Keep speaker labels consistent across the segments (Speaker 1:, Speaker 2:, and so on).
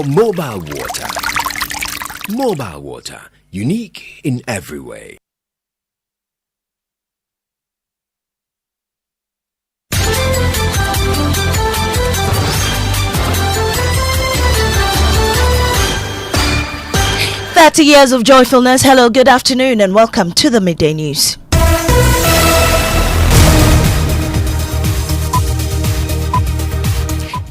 Speaker 1: Mobile water. Mobile water, unique in every way.
Speaker 2: "30 years of joyfulness." Hello, good afternoon, and welcome to the Midday News.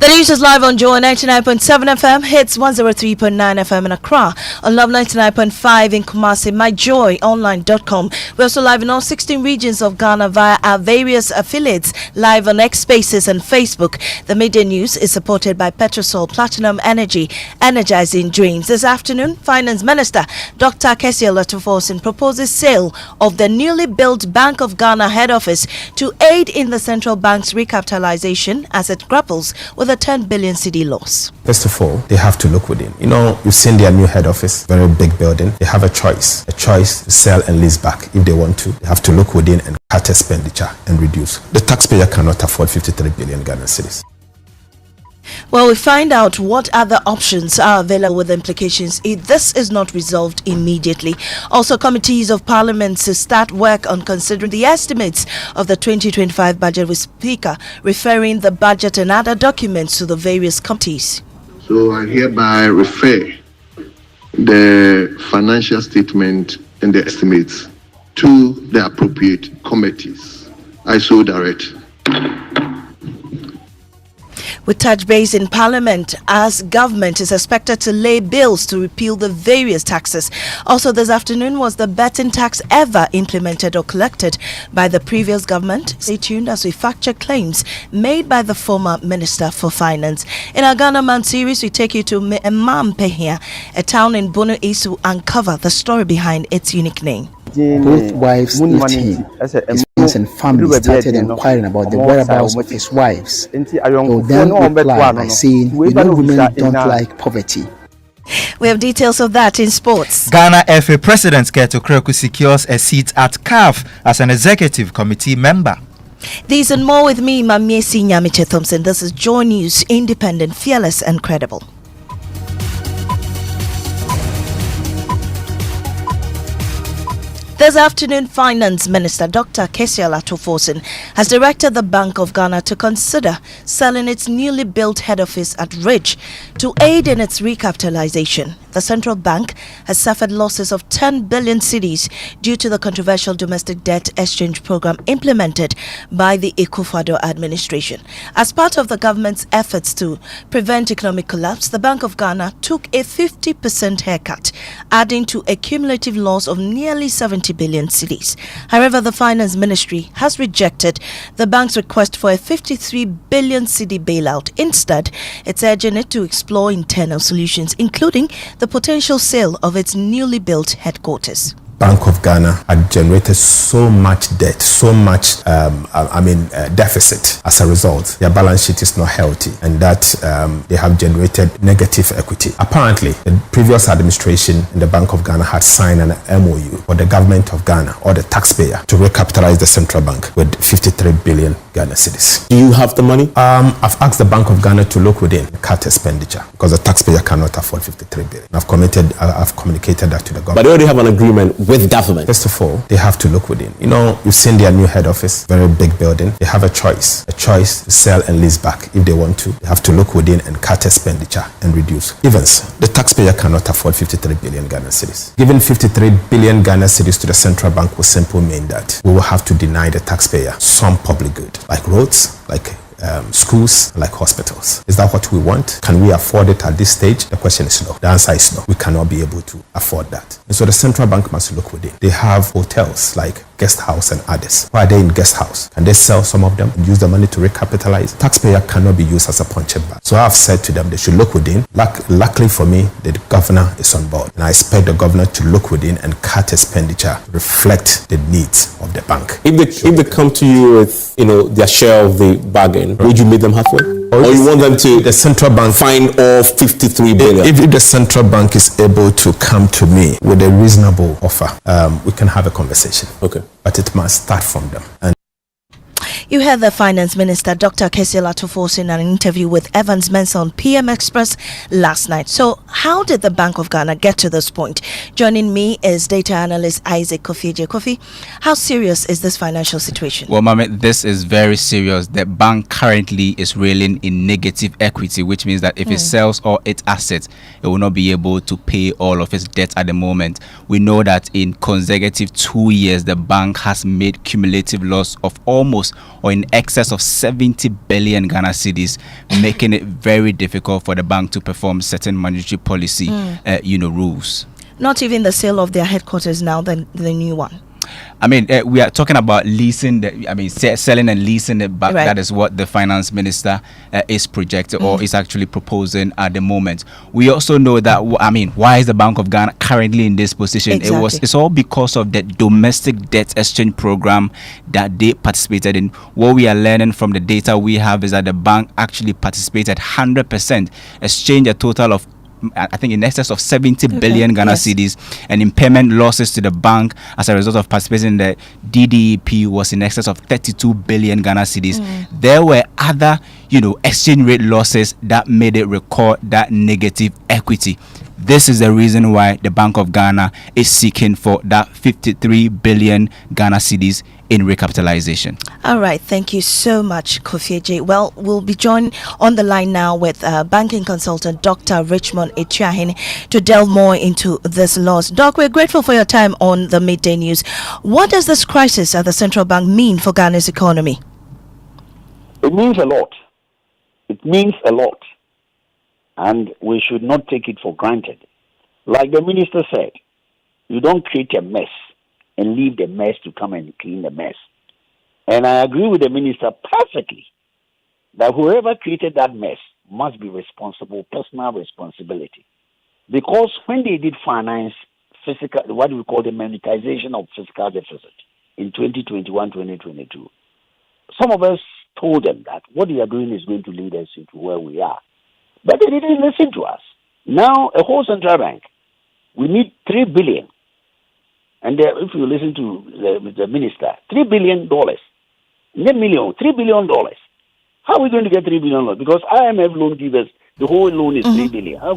Speaker 2: The news is live on Joy 99.7 FM, hits 103.9 FM in Accra, on Love 99.5 in Kumasi, myjoyonline.com. We're also live in all 16 regions of Ghana via our various affiliates, live on X Spaces and Facebook. The Midday News is supported by Petrosol Platinum Energy, energizing dreams. This afternoon, Finance Minister Dr. Esi Nyamekye Thompson proposes sale of the newly built Bank of Ghana head office to aid in the central bank's recapitalization as it grapples with a 10 billion cedi loss.
Speaker 3: First of all, they have to look within. You've seen their new head office, very big building. They have a choice to sell and lease back if they want to. They have to look within and cut expenditure and reduce. The taxpayer cannot afford 53 billion Ghana cedis.
Speaker 2: Well, we find out what other options are available with implications if this is not resolved immediately. Also, committees of Parliament to start work on considering the estimates of the 2025 budget, with Speaker referring the budget and other documents to the various committees.
Speaker 4: So I hereby refer the financial statement and the estimates to the appropriate committees. I so direct.
Speaker 2: We touch base in Parliament as government is expected to lay bills to repeal the various taxes. Also this afternoon was the betting tax ever implemented or collected by the previous government. Stay tuned as we fact check claims made by the former Minister for Finance. In our Ghana Man series, we take you to Maame Esi, a town in Bono East, to uncover the story behind its unique name.
Speaker 5: Both wives left him. His friends and family started inquiring about the whereabouts of his wives. He will then reply by saying, women don't like poverty.
Speaker 2: We have details of that in sports.
Speaker 6: Ghana FA President Keto Kreku secures a seat at CAF as an executive committee member.
Speaker 2: These and more with me, Maame Esi Nyamekye Thompson. This is Joy News, independent, fearless and credible. This afternoon, Finance Minister Dr. Esi Nyamekye Thompson has directed the Bank of Ghana to consider selling its newly built head office at Ridge to aid in its recapitalization. The central bank has suffered losses of 10 billion cedis due to the controversial domestic debt exchange program implemented by the Akufo-Addo administration. As part of the government's efforts to prevent economic collapse, the Bank of Ghana took a 50% haircut, adding to a cumulative loss of nearly 70 billion cedis. However, the Finance Ministry has rejected the bank's request for a 53 billion cedi bailout. Instead, it's urging it to explore internal solutions, including the potential sale of its newly built headquarters.
Speaker 3: Bank of Ghana had generated so much debt, so much deficit. As a result, their balance sheet is not healthy, and that they have generated negative equity. Apparently, the previous administration in the Bank of Ghana had signed an MOU for the government of Ghana or the taxpayer to recapitalize the central bank with 53 billion Ghana cedis.
Speaker 7: Do you have the money?
Speaker 3: I've asked the Bank of Ghana to look within, cut expenditure, because the taxpayer cannot afford 53 billion. I've communicated that to the government.
Speaker 7: But they already have an agreement with government.
Speaker 3: First of all, they have to look within. You've seen their new head office, very big building. They have a choice to sell and lease back if they want to. They have to look within and cut expenditure and reduce. Evans, the taxpayer cannot afford 53 billion Ghana cedis. Giving 53 billion Ghana cedis to the central bank will simply mean that we will have to deny the taxpayer some public good, like roads, like schools, like hospitals. Is that what we want? Can we afford it at this stage? The question is no. The answer is no. We cannot be able to afford that. And so the central bank must look within. They have hotels like Guest House and others. Why are they in Guest House? Can they sell some of them and use the money to recapitalize? Taxpayer cannot be used as a punching bag. So I've said to them they should look within. Luckily for me, the governor is on board. And I expect the governor to look within and cut expenditure, reflect the needs of the bank.
Speaker 7: If they come to you with their share of the bargain, would you meet them halfway? Or you want them to
Speaker 3: the central bank
Speaker 7: find off 53 billion?
Speaker 3: If the central bank is able to come to me with a reasonable offer, we can have a conversation.
Speaker 7: Okay.
Speaker 3: But it must start from them. And
Speaker 2: You heard the Finance Minister, Dr. Kese Thompson, in an interview with Evans Mensah on PM Express last night. So, how did the Bank of Ghana get to this point? Joining me is data analyst Isaac Kofi. Kofi, how serious is this financial situation?
Speaker 8: Well, Maame, this is very serious. The bank currently is reeling in negative equity, which means that if it sells all its assets, it will not be able to pay all of its debt at the moment. We know that in consecutive 2 years, the bank has made cumulative loss of almost or in excess of 70 billion Ghana cedis, making it very difficult for the bank to perform certain monetary policy, rules.
Speaker 2: Not even the sale of their headquarters now, the new one.
Speaker 8: I mean, we are talking about leasing, selling and leasing it back. Right. That is what the finance minister is projecting or is actually proposing at the moment. We also know that, why is the Bank of Ghana currently in this position?
Speaker 2: Exactly.
Speaker 8: It's all because of the domestic debt exchange program that they participated in. What we are learning from the data we have is that the bank actually participated 100%, exchanged a total of I think in excess of 70 billion Ghana cedis, and impairment losses to the bank as a result of participating in the DDEP was in excess of 32 billion Ghana cedis. There were other, exchange rate losses that made it record that negative equity. This is the reason why the Bank of Ghana is seeking for that 53 billion Ghana cedis in recapitalization.
Speaker 2: All right, thank you so much, Kofi J. Well, we'll be joined on the line now with banking consultant Dr. Richmond Echiahene to delve more into this loss. Doc, we're grateful for your time on the Midday News. What does this crisis at the central bank mean for Ghana's economy?
Speaker 9: It means a lot. It means a lot. And we should not take it for granted. Like the minister said, you don't create a mess and leave the mess to come and clean the mess. And I agree with the minister perfectly that whoever created that mess must be responsible, personal responsibility. Because when they did finance fiscal, what we call the monetization of fiscal deficit in 2021-2022, some of us told them that what they are doing is going to lead us into where we are. But they didn't listen to us. Now, a whole central bank, we need 3 billion. And if you listen to the minister, $3 billion. $3 billion. How are we going to get $3 billion? Because IMF loan givers, the whole loan is $3 billion. How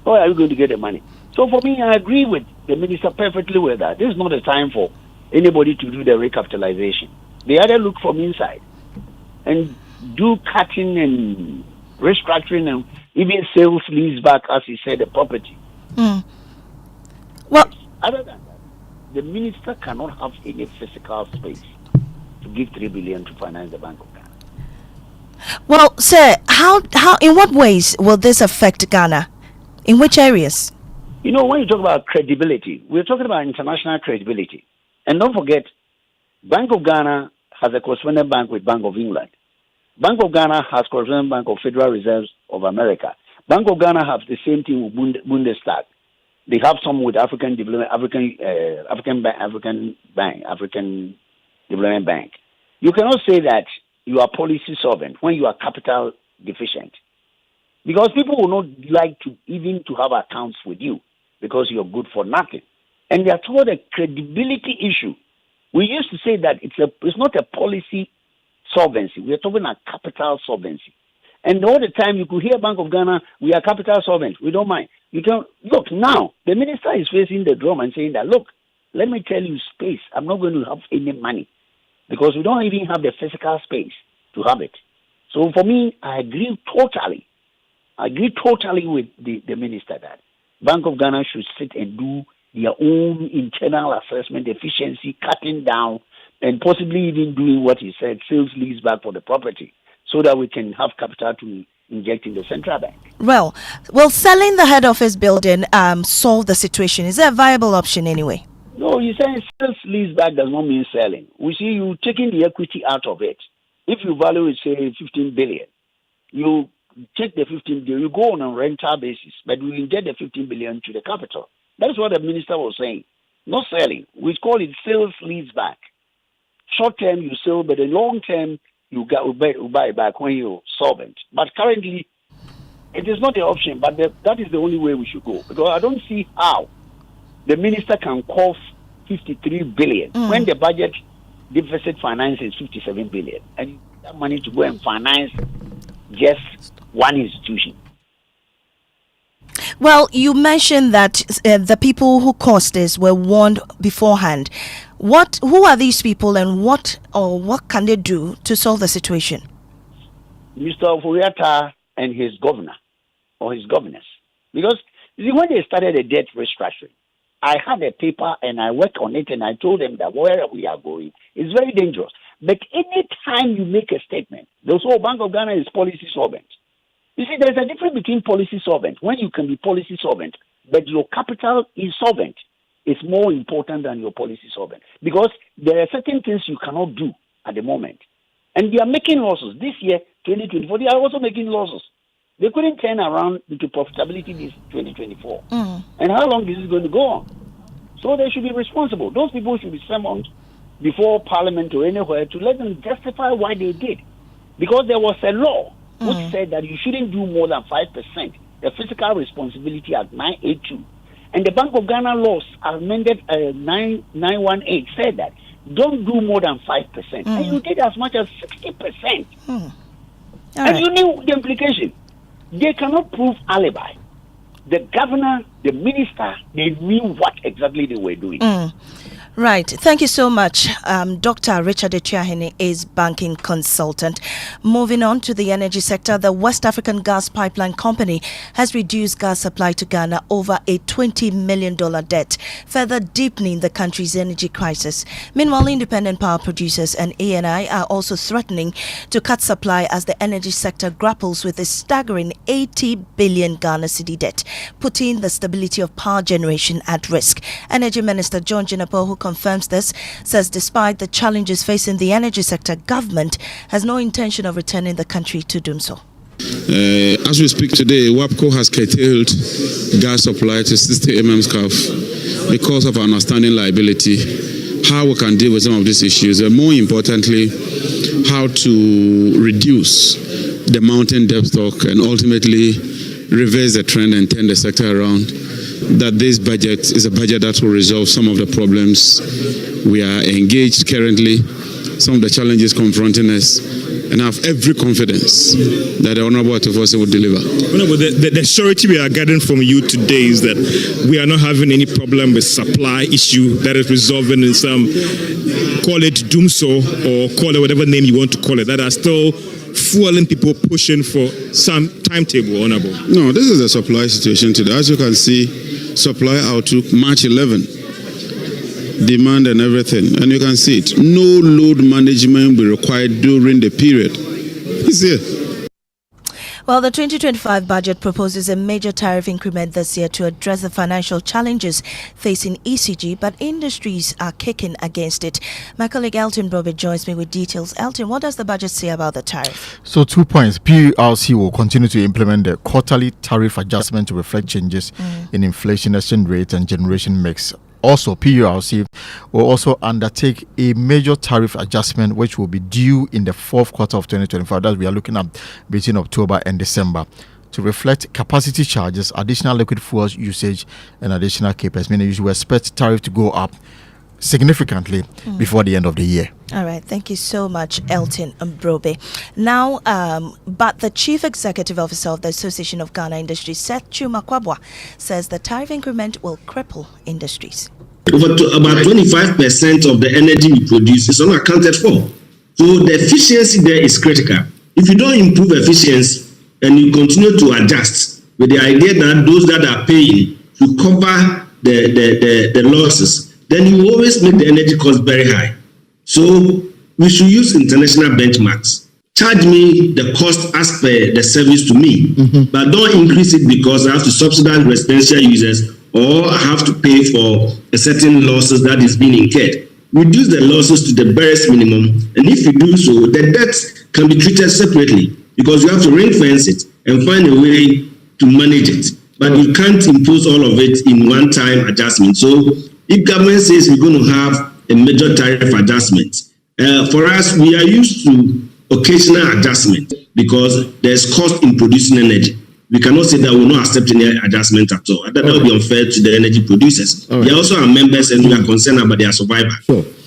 Speaker 9: are we going to get the money? So for me, I agree with the minister perfectly with that. This is not a time for anybody to do the recapitalization. They either look from inside and do cutting and restructuring and even sales lease back, as he said, the property.
Speaker 2: Well,
Speaker 9: other than that, the minister cannot have any physical space to give 3 billion to finance the Bank of Ghana.
Speaker 2: Well, sir, how in what ways will this affect Ghana? In which areas?
Speaker 9: When you talk about credibility, we're talking about international credibility. And don't forget, Bank of Ghana has a correspondent bank with Bank of England. Bank of Ghana has correspondent bank of Federal Reserve of America. Bank of Ghana has the same thing with Bundestag. They have some with African Development Bank. You cannot say that you are policy solvent when you are capital deficient, because people will not like to have accounts with you because you're good for nothing. And that's what a credibility issue. We used to say that it's not a policy solvency. We are talking about capital solvency. And all the time you could hear Bank of Ghana, we are capital solvent. We don't mind. You can look now. The minister is facing the drum and saying that, look, let me tell you, space. I'm not going to have any money because we don't even have the physical space to have it. So for me, I agree totally with the minister that Bank of Ghana should sit and do their own internal assessment, efficiency, cutting down, and possibly even doing what he said, sales lease back for the property, so that we can have capital to inject in the central bank.
Speaker 2: Well, will selling the head office building solve the situation? Is that a viable option anyway?
Speaker 9: No, you saying sales lease back does not mean selling. We see you taking the equity out of it. If you value it, say 15 billion, you take the 15 billion, you go on a rental basis, but you inject the 15 billion to the capital. That's what the minister was saying. Not selling. We call it sales lease back. Short term you sell, but in long term you buy back when you're solvent. But currently, it is not the option, but that is the only way we should go. Because I don't see how the minister can call 53 billion when the budget deficit finance is 57 billion, and that money to go and finance just one institution.
Speaker 2: Well, you mentioned that the people who caused this were warned beforehand. Who are these people, and what can they do to solve the situation?
Speaker 9: Mr. Furiata and his governor or his governors. Because you see, when they started the debt restructuring, I had a paper and I worked on it, and I told them that where we are going is very dangerous. But any time you make a statement, the whole Bank of Ghana is policy solvent. You see, there's a difference between policy solvent. When you can be policy solvent, but your capital is solvent, it's more important than your policy solvent. Because there are certain things you cannot do at the moment. And they are making losses. This year, 2024, they are also making losses. They couldn't turn around into profitability this 2024. And how long is this going to go on? So they should be responsible. Those people should be summoned before Parliament or anywhere to let them justify why they did. Because there was a law which said that you shouldn't do more than 5%, the Fiscal Responsibility Act 982. And the Bank of Ghana laws amended 9918 said that don't do more than 5%. And you did as much as 60%. And you knew the implication. They cannot prove alibi. The governor, the minister, they knew what exactly they were doing.
Speaker 2: Right. Thank you so much. Dr. Richard Echiahene is banking consultant. Moving on to the energy sector, the West African Gas Pipeline Company has reduced gas supply to Ghana over a $20 million debt, further deepening the country's energy crisis. Meanwhile, independent power producers and ENI are also threatening to cut supply as the energy sector grapples with a staggering 80 billion Ghana cedi debt, putting the stability of power generation at risk. Energy Minister John Jinapor, who confirms this, says despite the challenges facing the energy sector, government has no intention of returning the country to doom so.
Speaker 10: As we speak today, WAPCO has curtailed gas supply to 60 mmscf because of our outstanding liability. How we can deal with some of these issues, and more importantly, how to reduce the mounting debt stock and ultimately reverse the trend and turn the sector around. That this budget is a budget that will resolve some of the problems we are engaged currently, some of the challenges confronting us, and I have every confidence that the Honorable Atufose will deliver.
Speaker 11: Honorable, the surety we are getting from you today is that we are not having any problem with supply issue that is resolving in some, call it doomso or call it whatever name you want to call it, that are still fueling people pushing for some timetable, Honorable.
Speaker 10: No, this is a supply situation today. As you can see, supply outlook March 11, demand and everything, and you can see it. No load management will be required during the period. It's here.
Speaker 2: Well, the 2025 budget proposes a major tariff increment this year to address the financial challenges facing ECG, but industries are kicking against it. My colleague Elton Brobe joins me with details. Elton, what does the budget say about the tariff?
Speaker 12: So 2 points. PURC will continue to implement the quarterly tariff adjustment to reflect changes in inflation, exchange rate and generation mix. Also, PURC will also undertake a major tariff adjustment which will be due in the fourth quarter of 2025, that we are looking at between October and December, to reflect capacity charges, additional liquid fuels usage and additional CapEx, meaning you expect tariff to go up significantly before the end of the year.
Speaker 2: All right, thank you so much, Elton Brobe. Now, but the Chief Executive Officer of the Association of Ghana Industries, Seth Chumakwabwa, says the tariff increment will cripple industries.
Speaker 13: About 25% of the energy we produce is unaccounted for. So the efficiency there is critical. If you don't improve efficiency and you continue to adjust with the idea that those that are paying to cover the losses, then you always make the energy cost very high. So we should use international benchmarks. Charge me the cost as per the service to me, but don't increase it because I have to subsidize residential users or I have to pay for a certain losses that is being incurred. Reduce the losses to the barest minimum, and if you do so, the debt can be treated separately because you have to ring fence it and find a way to manage it. But you can't impose all of it in one-time adjustment. So if government says we're going to have a major tariff adjustment, for us, we are used to occasional adjustment because there's cost in producing energy. We cannot say that we will not accept any adjustment at all. That would be unfair to the energy producers. They also are members and we are concerned about their survival.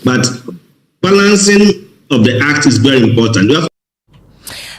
Speaker 13: But Balancing of the act is very important.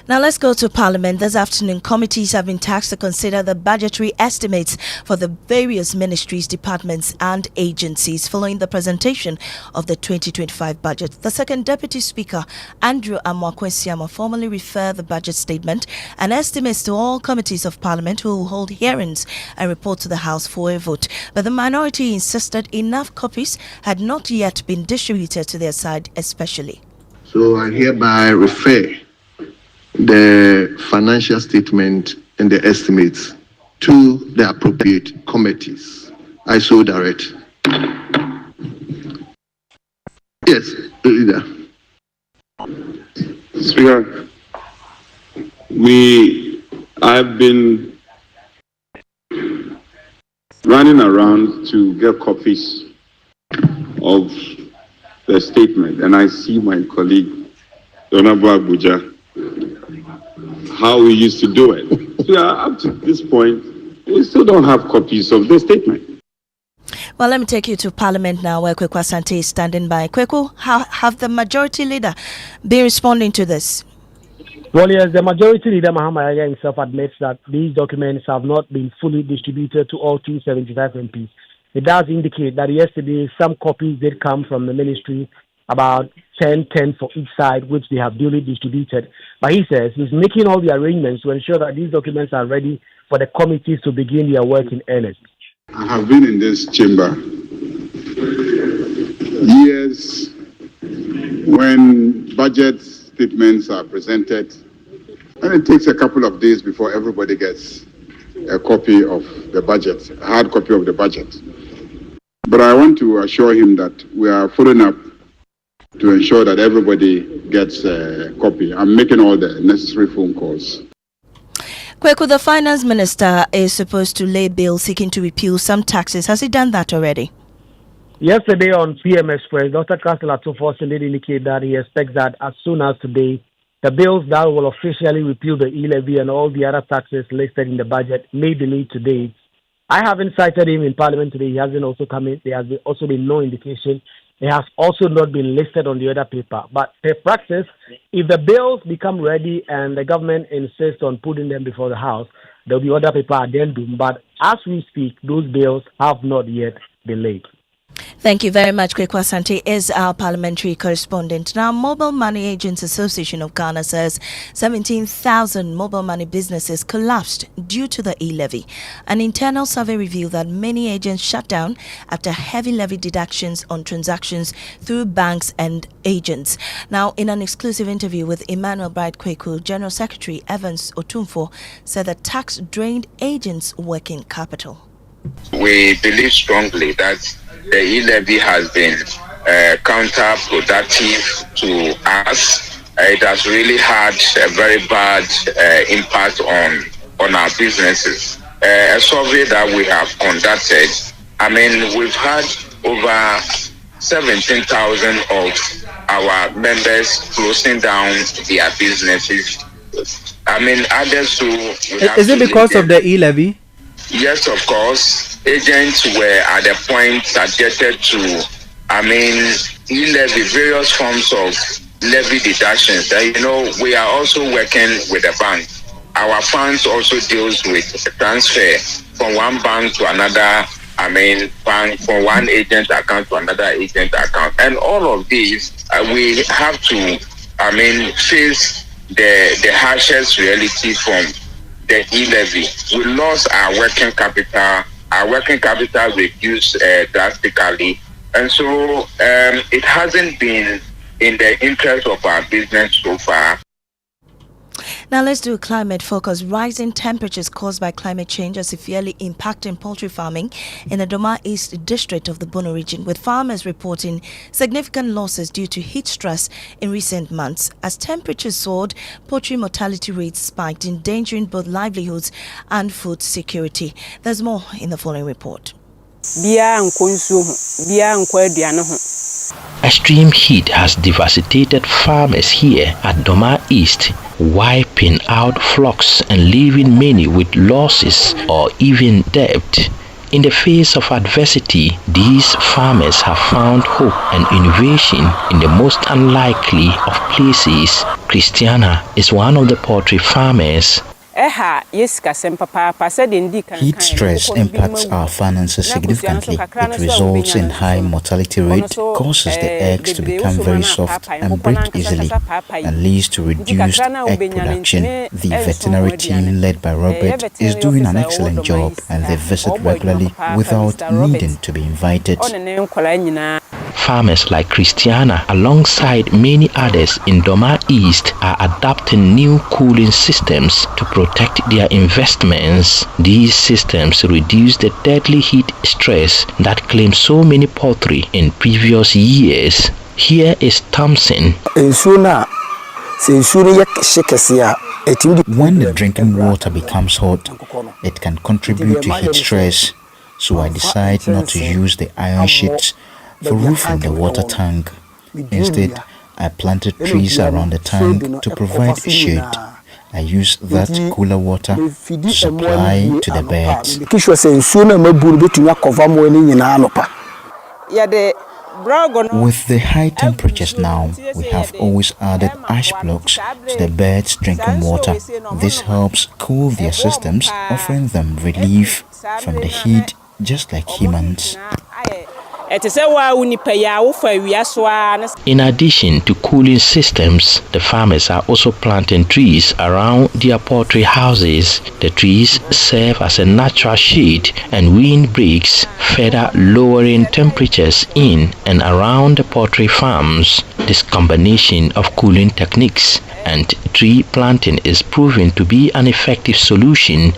Speaker 2: Now let's go to Parliament. This afternoon, committees have been tasked to consider the budgetary estimates for the various ministries, departments and agencies following the presentation of the 2025 budget. The Second Deputy Speaker, Andrew Amwakwesiama, formally referred the budget statement and estimates to all committees of Parliament who will hold hearings and report to the House for a vote. But the minority insisted enough copies had not yet been distributed to their side especially.
Speaker 4: So I hereby refer the financial statement and the estimates to the appropriate committees. I so direct. Yes, leader.
Speaker 10: Speaker, I've been running around to get copies of the statement, and I see my colleague, Honorable Abuja, how we used to do it. Yeah, up to this point, we still don't have copies of the statement.
Speaker 2: Well, let me take you to Parliament now, where Kweku Asante is standing by. Kweku, how have the majority leader been responding to this?
Speaker 14: Well, yes, the majority leader, Maame Esi himself, admits that these documents have not been fully distributed to all 275 MPs. It does indicate that yesterday some copies did come from the ministry, about 10 for each side, which they have duly distributed. But he says he's making all the arrangements to ensure that these documents are ready for the committees to begin their work in earnest.
Speaker 10: I have been in this chamber years when budget statements are presented, and it takes a couple of days before everybody gets a copy of the budget, a hard copy of the budget. But I want to assure him that we are following up to ensure that everybody gets a copy. I'm making all the necessary phone calls.
Speaker 2: Kweku, the finance minister is supposed to lay bill seeking to repeal some taxes. Has he done that already?
Speaker 14: Yesterday on PM Express, Dr. Kassel Atoforsen did indicate that he expects that as soon as today, the bills that will officially repeal the e-levy and all the other taxes listed in the budget may be laid today. I haven't cited him in Parliament today. He hasn't also come in. There has also been no indication. It has also not been listed on the other paper. But per practice, if the bills become ready and the government insists on putting them before the House, there will be other paper addendum. But as we speak, those bills have not yet been laid.
Speaker 2: Thank you very much. Kweku Asante is our parliamentary correspondent. Now, Mobile Money Agents Association of Ghana says 17,000 mobile money businesses collapsed due to the e-levy. An internal survey revealed that many agents shut down after heavy levy deductions on transactions through banks and agents. Now, in an exclusive interview with Emmanuel Bright Kweku, General Secretary Evans Otumfo said the tax drained agents' working capital.
Speaker 15: We believe strongly that the e-levy has been counterproductive to us. It has really had a very bad impact on our businesses. A survey that we have conducted, we've had over 17,000 of our members closing down their businesses. Others who...
Speaker 6: Is it because of the e-levy?
Speaker 15: Yes, of course. Agents were at the point subjected to, e-levy, various forms of levy deductions. We are also working with the bank. Our funds also deals with transfer from one bank to another, bank, from one agent account to another agent account. And all of these, we have to, face the harshest reality from the e-levy. We lost our working capital. Our working capital reduced drastically. And so it hasn't been in the interest of our business so far.
Speaker 2: Now let's do climate focus. Rising temperatures caused by climate change are severely impacting poultry farming in the Doma East district of the Bono region, with farmers reporting significant losses due to heat stress in recent months. As temperatures soared, poultry mortality rates spiked, endangering both livelihoods and food security. There's more in the following report.
Speaker 16: Extreme heat has devastated farmers here at Doma East, wiping out flocks and leaving many with losses or even debt. In the face of adversity, these farmers have found hope and innovation in the most unlikely of places. Christiana is one of the poultry farmers.
Speaker 17: Heat stress impacts our finances significantly. It results in high mortality rate, causes the eggs to become very soft and break easily, and leads to reduced egg production. The veterinary team led by Robert is doing an excellent job, and they visit regularly without needing to be invited.
Speaker 16: Farmers like Christiana, alongside many others in Doma East, are adopting new cooling systems to protect their investments. These systems reduce the deadly heat stress that claimed so many poultry in previous years. Here is Thompson.
Speaker 17: When the drinking water becomes hot, it can contribute to heat stress. So I decide not to use the iron sheets for roofing the water tank. Instead, I planted trees around the tank to provide shade. I use that cooler water to supply to the birds. With the high temperatures now, we have always added ash blocks to the birds' drinking water. This helps cool their systems, offering them relief from the heat just like humans.
Speaker 16: In addition to cooling systems, the farmers are also planting trees around their poultry houses. The trees serve as a natural shade and wind breaks, further lowering temperatures in and around the poultry farms. This combination of cooling techniques and tree planting is proving to be an effective solution.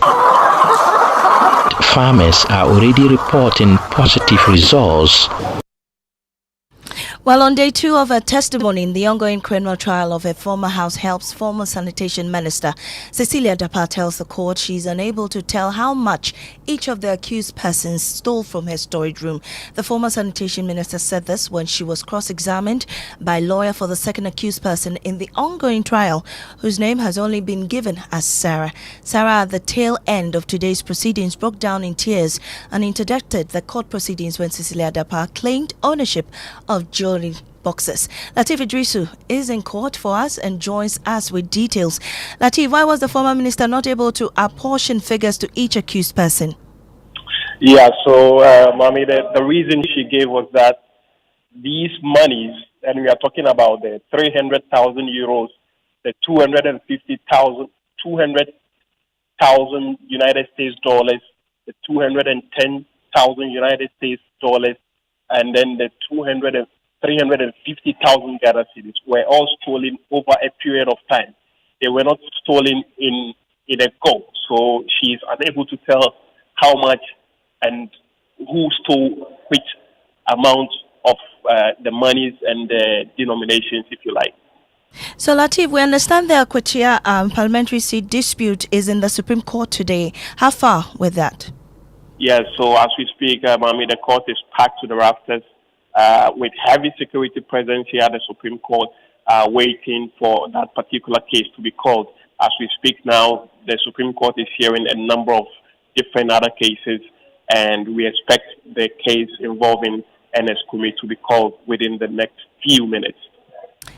Speaker 16: Farmers are already reporting positive results.
Speaker 2: Well, on day 2 of her testimony in the ongoing criminal trial of a former House Help's former Sanitation Minister, Cecilia Dapaah tells the court she is unable to tell how much each of the accused persons stole from her storage room. The former Sanitation Minister said this when she was cross-examined by a lawyer for the second accused person in the ongoing trial, whose name has only been given as Sarah. Sarah, at the tail end of today's proceedings, broke down in tears and interdicted the court proceedings when Cecilia Dapaah claimed ownership of jewelry boxes. Lateef Idrisu is in court for us and joins us with details. Lateef, why was the former minister not able to apportion figures to each accused person?
Speaker 18: Yeah, so, Mami, the reason she gave was that these monies, and we are talking about the 300,000 euros, the 200,000 United States dollars, the 210,000 United States dollars, and then the 350,000 Ghana cedis were all stolen over a period of time. They were not stolen in a go. So she is unable to tell how much and who stole which amount of the monies and the denominations, if you like.
Speaker 2: So, Lateef, we understand the Akwatia parliamentary seat dispute is in the Supreme Court today. How far with that?
Speaker 18: Yes, so as we speak, Mami, the court is packed to the rafters with heavy security presence here at the Supreme Court, waiting for that particular case to be called. As we speak now, the Supreme Court is hearing a number of different other cases, and we expect the case involving NS Kumi to be called within the next few minutes.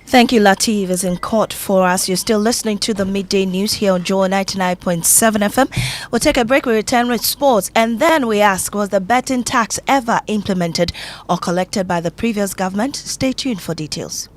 Speaker 2: Thank you, Lateef is in court for us. You're still listening to the Midday News here on Joy 99.7 FM. We'll take a break, we return with sports, and then we ask, was the betting tax ever implemented or collected by the previous government? Stay tuned for details.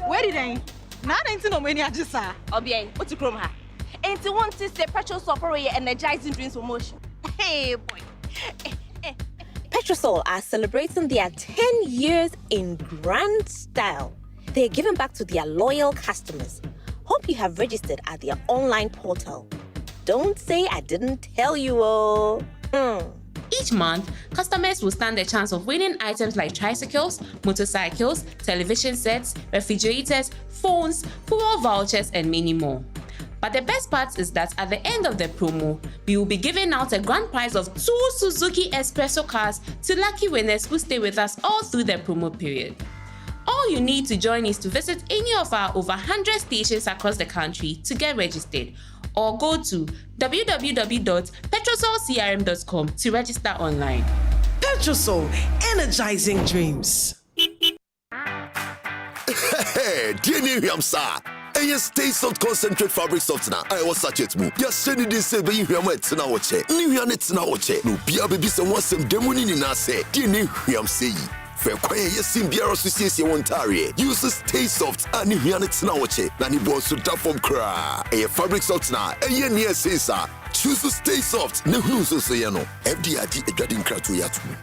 Speaker 19: Where did I? Now I don't know many I just saw.
Speaker 20: Obiang, what's the chrome ha? Ain't you want to say petrol for energizing drinks for motion? Hey boy. Petrosol are celebrating their 10 years in grand style. They're giving back to their loyal customers. Hope you have registered at their online portal. Don't say I didn't tell you, oh.
Speaker 21: Each month, customers will stand a chance of winning items like tricycles, motorcycles, television sets, refrigerators, phones, fuel vouchers, and many more. But the best part is that at the end of the promo, we will be giving out a grand prize of 2 Suzuki Espresso cars to lucky winners who stay with us all through the promo period. All you need to join is to visit any of our over 100 stations across the country to get registered, or go to www.petrosolcrm.com to register online.
Speaker 1: Petrosol, energizing dreams.
Speaker 22: Hey, dear Niham Sa. And stay soft concentrate fabric softener. I was such it move. Just send it this baby Niham it's now che. Niham it's now che. No Pia baby some was some demoni in us say. Dear Niham say. Fair quiet, yes, in Biara Association Ontario. Uses Stay Soft and Niham it's now che. Nani boss to tap from cry. A fabric softener. And ye near say sir. Choose to Stay Soft. No who's so say no. FDID a dreading cry to yatu.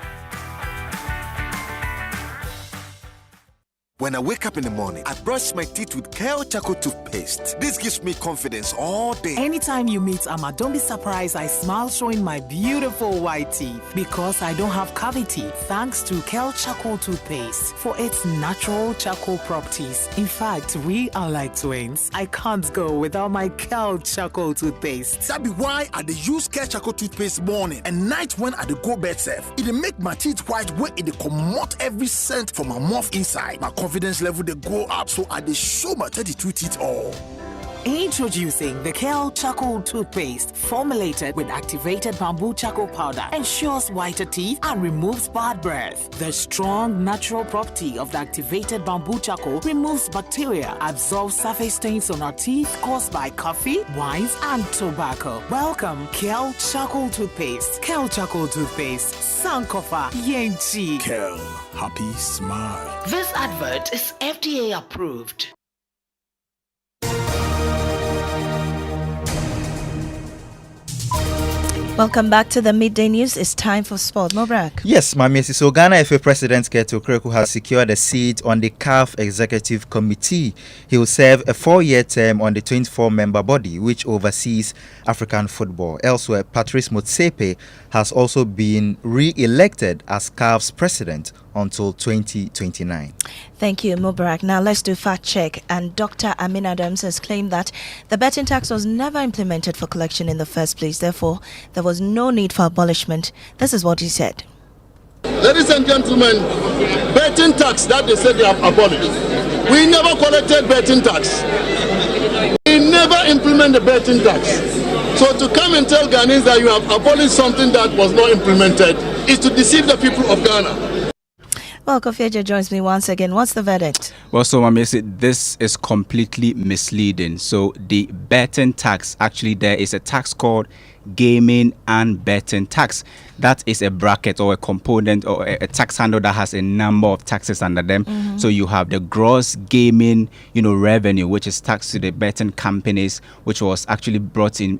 Speaker 23: When I wake up in the morning, I brush my teeth with Kale Charcoal toothpaste. This gives me confidence all day.
Speaker 24: Anytime you meet Amma, don't be surprised I smile showing my beautiful white teeth because I don't have cavity thanks to Kale Charcoal toothpaste for its natural charcoal properties. In fact, we are like twins. I can't go without my Kale Charcoal toothpaste.
Speaker 23: That be why I dey use Kale Charcoal toothpaste morning and night when I dey go bed safe. It dey make my teeth white when it dey comot every scent from my mouth inside. My confidence level they go up, so I dey show my 32 teeth all.
Speaker 24: Introducing the Kale Charcoal toothpaste, formulated with activated bamboo charcoal powder, ensures whiter teeth and removes bad breath. The strong natural property of the activated bamboo charcoal removes bacteria, absorbs surface stains on our teeth caused by coffee, wines, and tobacco. Welcome, Kale Charcoal toothpaste. Kale Charcoal toothpaste, Sankofa Yenchi.
Speaker 23: Kale, happy smile.
Speaker 24: This advert is FDA approved.
Speaker 2: Welcome back to the Midday News. It's time for sport. Mobrak.
Speaker 6: Yes, Maame Esi. So Ghana FA President Keto Kreku has secured a seat on the CAF Executive Committee. He will serve a 4-year term on the 24-member body, which oversees African football. Elsewhere, Patrice Motsepe has also been re-elected as CAF's president until 2029.
Speaker 2: Thank you, Mubarak. Now let's do fact check. And Dr. Amin Adams has claimed that the betting tax was never implemented for collection in the first place. Therefore, there was no need for abolishment. This is what he said.
Speaker 25: Ladies and gentlemen, betting tax that they said they have abolished. We never collected betting tax. We never implemented the betting tax. So to come and tell Ghanaians that you have abolished something that was not implemented is to deceive the people of Ghana.
Speaker 2: Well, Kofi Eje joins me once again. What's the verdict?
Speaker 8: Well, so Maame Esi, this is completely misleading. So the betting tax, actually there is a tax called gaming and betting tax. That is a bracket or a component or a tax handle that has a number of taxes under them. Mm-hmm. So you have the gross gaming, revenue, which is taxed to the betting companies, which was actually brought in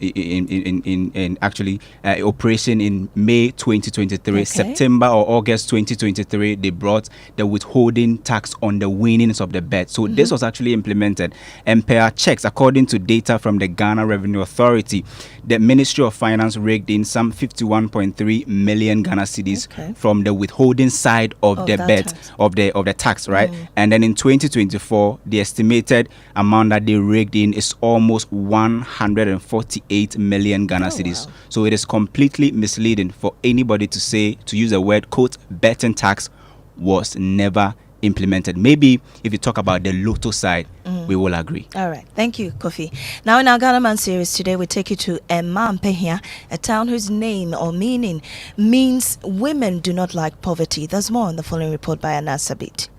Speaker 8: actually operation in May 2023. Okay. September or August 2023, they brought the withholding tax on the winnings of the bet. So this was actually implemented. And per checks, according to data from the Ghana Revenue Authority, the Ministry of Finance raked in some 51.3 million Ghana cedis from the withholding side of the bet tax. of the tax, right? And then in 2024, the estimated amount that they raked in is almost 148 million Ghana cedis. Wow. So it is completely misleading for anybody to use the word quote betting tax was never implemented. Maybe if you talk about the Lotto side, we will agree.
Speaker 2: All right. Thank you, Kofi. Now in our Ghana Man series today, we take you to Emampehia, a town whose name or meaning means women do not like poverty. There's more in the following report by Anas Sabit.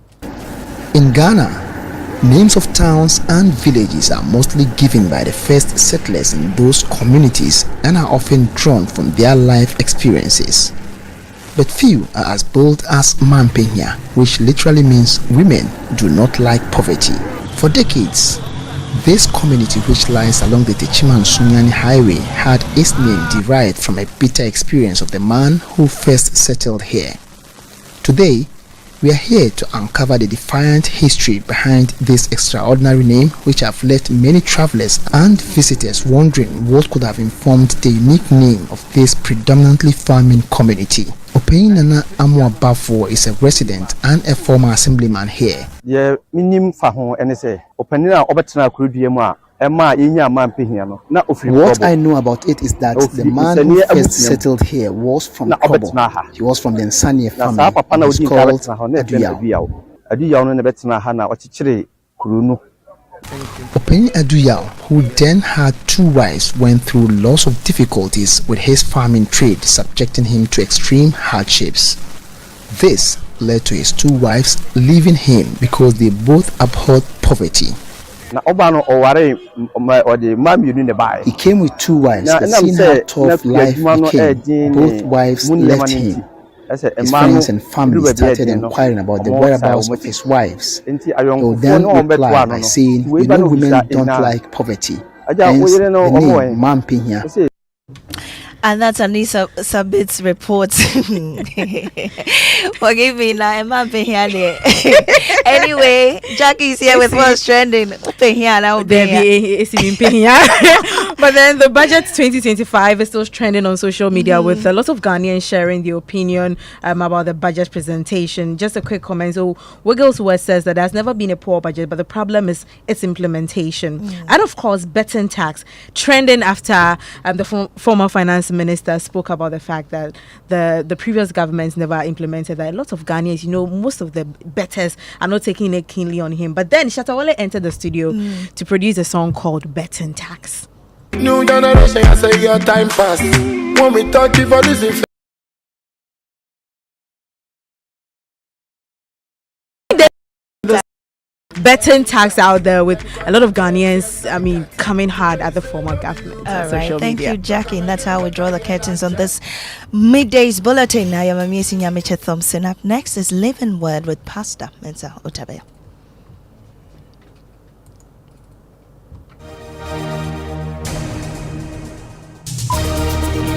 Speaker 5: In Ghana, names of towns and villages are mostly given by the first settlers in those communities and are often drawn from their life experiences. But few are as bold as Mampenya, which literally means women do not like poverty. For decades, this community, which lies along the Techiman-Sunyani highway, had its name derived from a bitter experience of the man who first settled here. Today, we are here to uncover the defiant history behind this extraordinary name, which have left many travelers and visitors wondering what could have informed the unique name of this predominantly farming community. Opeinana Amuabafo is a resident and a former assemblyman here.
Speaker 26: Yeah, minim fa ho ene se openina obetena kurudua mu a
Speaker 5: What I know about it is that the man who first settled here was from Kobo. He was from the Nsanye family. He was called Aduyao. Openi Aduyao, who then had 2 wives, went through lots of difficulties with his farming trade, subjecting him to extreme hardships. This led to his 2 wives leaving him because they both abhorred poverty. He came with 2 wives, but seeing how tough life became, both wives left him. His friends and family started inquiring about the whereabouts of his wives. He would then reply by saying, "You know, women don't like poverty." Hence the name Mampinya.
Speaker 2: And that's Anissa Sabit's report. Forgive me now, anyway, Jackie's here with what's trending. But then
Speaker 3: the budget 2025 is still trending on social media with a lot of Ghanaians sharing their opinion about the budget presentation. Just a quick comment. So Wigglesworth says that there's never been a poor budget, but the problem is its implementation. And of course, betting tax trending after the former finance minister spoke about the fact that the previous governments never implemented that. A lot of Ghanaians, most of the bettors are not taking it keenly on him. But then Shatawale entered the studio to produce a song called Betting Tax.
Speaker 7: New generation, I say your time fast. When we talk for this
Speaker 3: betting tax out there with a lot of Ghanaians, coming hard at the former government.
Speaker 2: All right, thank you, Jackie. And that's how we draw the curtains on this midday's bulletin. I am Maame Esi Nyamekye Thompson. Up next is Living Word with Pastor Mensa Otabe.